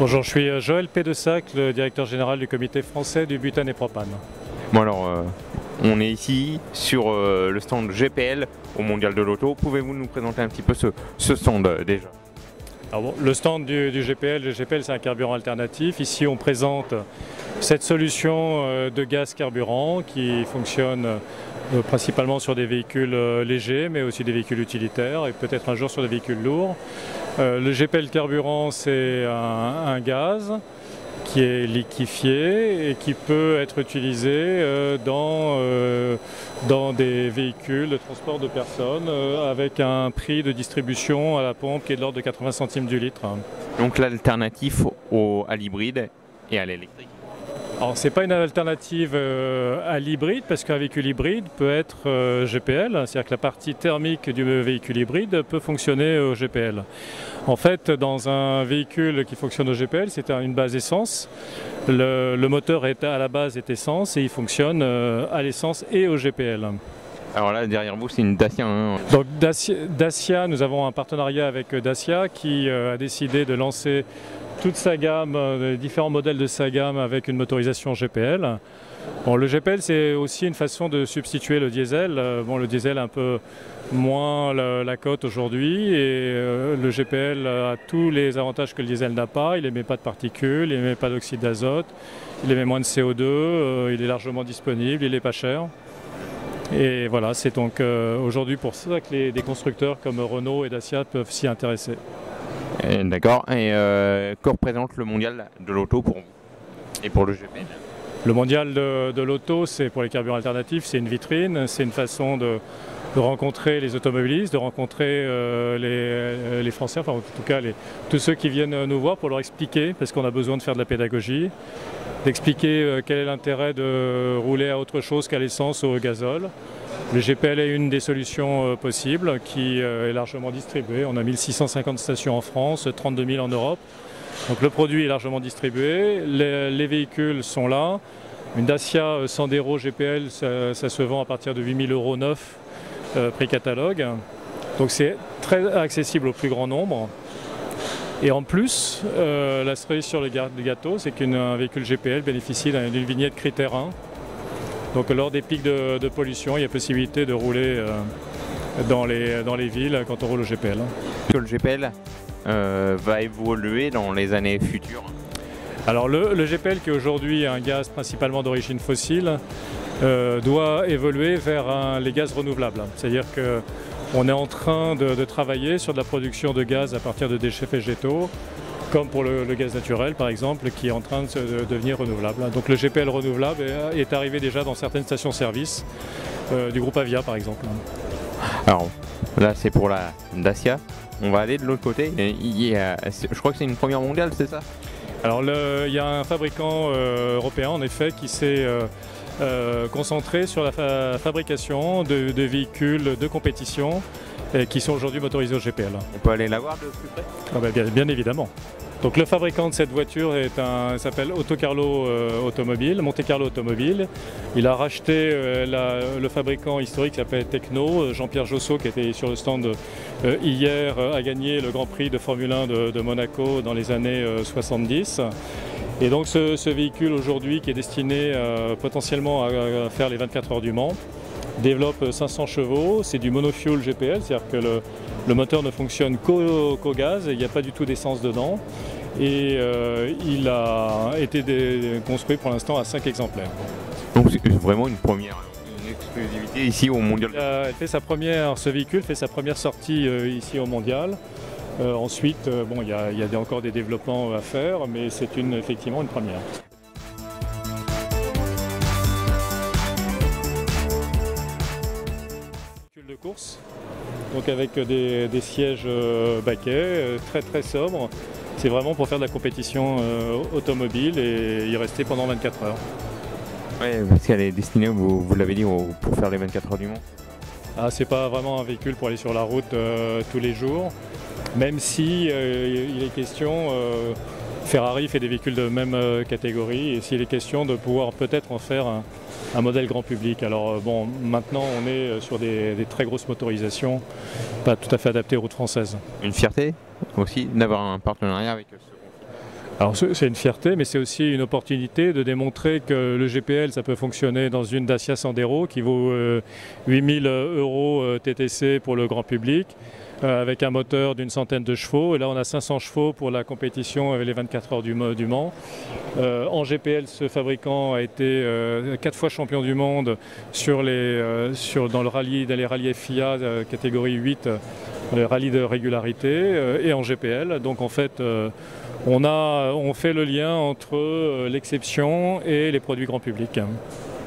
Bonjour, je suis Joël Pédessac, le directeur général du comité français du butane et propane. Bon alors, on est ici sur le stand GPL au Mondial de l'Auto. Pouvez-vous nous présenter un petit peu ce stand déjà? Alors bon, le stand du GPL, le GPL c'est un carburant alternatif. Ici on présente cette solution de gaz carburant qui fonctionne principalement sur des véhicules légers mais aussi des véhicules utilitaires et peut-être un jour sur des véhicules lourds. Le GPL carburant c'est un gaz qui est liquéfié et qui peut être utilisé dans des véhicules de transport de personnes avec un prix de distribution à la pompe qui est de l'ordre de 80 centimes du litre. Donc l'alternative à l'hybride et à l'électrique. Alors c'est pas une alternative à l'hybride parce qu'un véhicule hybride peut être GPL, c'est-à-dire que la partie thermique du véhicule hybride peut fonctionner au GPL. En fait, dans un véhicule qui fonctionne au GPL, c'est une base essence. Le moteur à la base est essence et il fonctionne à l'essence et au GPL. Alors là, derrière vous, c'est une Dacia. Hein. Donc Dacia, nous avons un partenariat avec Dacia qui a décidé de lancer toute sa gamme, différents modèles de sa gamme avec une motorisation GPL. Bon, le GPL, c'est aussi une façon de substituer le diesel. Bon, le diesel a un peu moins la cote aujourd'hui et le GPL a tous les avantages que le diesel n'a pas. Il n'émet pas de particules, il n'émet pas d'oxyde d'azote, il émet moins de CO2, il est largement disponible, il n'est pas cher. Et voilà, c'est donc aujourd'hui pour ça que des constructeurs comme Renault et Dacia peuvent s'y intéresser. D'accord. Et que représente le mondial de l'auto pour vous et pour le GPL? Le mondial de l'auto, c'est pour les carburants alternatifs, c'est une vitrine, c'est une façon de rencontrer les automobilistes, de rencontrer les Français, enfin en tout cas tous ceux qui viennent nous voir pour leur expliquer, parce qu'on a besoin de faire de la pédagogie, d'expliquer quel est l'intérêt de rouler à autre chose qu'à l'essence ou au gazole. Le GPL est une des solutions possibles qui est largement distribuée. On a 1650 stations en France, 32 000 en Europe. Donc le produit est largement distribué, les véhicules sont là. Une Dacia Sandero GPL, ça se vend à partir de 8 000 € neuf, prix catalogue. Donc c'est très accessible au plus grand nombre. Et en plus, la cerise sur le gâteau, c'est qu'un véhicule GPL bénéficie d'une vignette critère 1. Donc lors des pics de pollution, il y a possibilité de rouler dans les villes quand on roule au GPL. Que le GPL va évoluer dans les années futures? Alors le GPL qui est aujourd'hui un gaz principalement d'origine fossile doit évoluer vers les gaz renouvelables. C'est-à-dire qu'on est en train de travailler sur de la production de gaz à partir de déchets végétaux, comme pour le gaz naturel par exemple, qui est en train de devenir renouvelable. Donc le GPL renouvelable est arrivé déjà dans certaines stations-service du groupe Avia par exemple. Alors là c'est pour la Dacia. On va aller de l'autre côté. Je crois que c'est une première mondiale, c'est ça? Alors il y a un fabricant européen en effet qui s'est concentré sur la fabrication de véhicules de compétition qui sont aujourd'hui motorisés au GPL. On peut aller la voir de plus près? Ah ben, bien évidemment. Donc le fabricant de cette voiture s'appelle Autocarlo Automobile, Monte Carlo Automobile. Il a racheté le fabricant historique qui s'appelle Techno. Jean-Pierre Josso, qui était sur le stand hier, a gagné le Grand Prix de Formule 1 de Monaco dans les années 70. Et donc ce véhicule aujourd'hui, qui est destiné potentiellement à faire les 24 heures du Mans, développe 500 chevaux, c'est du monofuel GPL, c'est-à-dire que le moteur ne fonctionne qu'au gaz, il n'y a pas du tout d'essence dedans. Et il a été construit pour l'instant à 5 exemplaires. Donc c'est vraiment une première, une exclusivité ici au Mondial. Ce véhicule fait sa première sortie ici au Mondial. Ensuite, bon, il y a encore des développements à faire, mais c'est effectivement une première. De course, donc avec des sièges baquets, très sobres. C'est vraiment pour faire de la compétition automobile et y rester pendant 24 heures. Oui, parce qu'elle est destinée, vous l'avez dit, pour faire les 24 heures du Mans. Ah, c'est pas vraiment un véhicule pour aller sur la route tous les jours, même si il est question, Ferrari fait des véhicules de même catégorie, et s'il est question de pouvoir peut-être en faire un modèle grand public. Alors bon, maintenant on est sur des très grosses motorisations, pas tout à fait adaptées aux routes françaises. Une fierté aussi d'avoir un partenariat avec ce. Alors c'est une fierté, mais c'est aussi une opportunité de démontrer que le GPL, ça peut fonctionner dans une Dacia Sandero qui vaut 8000 € TTC pour le grand public, avec un moteur d'une centaine de chevaux. Et là, on a 500 chevaux pour la compétition avec les 24 heures du Mans. En GPL, ce fabricant a été 4 fois champion du monde dans les rallyes FIA catégorie 8, les rallyes de régularité, et en GPL. Donc en fait, on fait le lien entre l'exception et les produits grand public.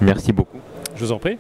Merci beaucoup. Je vous en prie.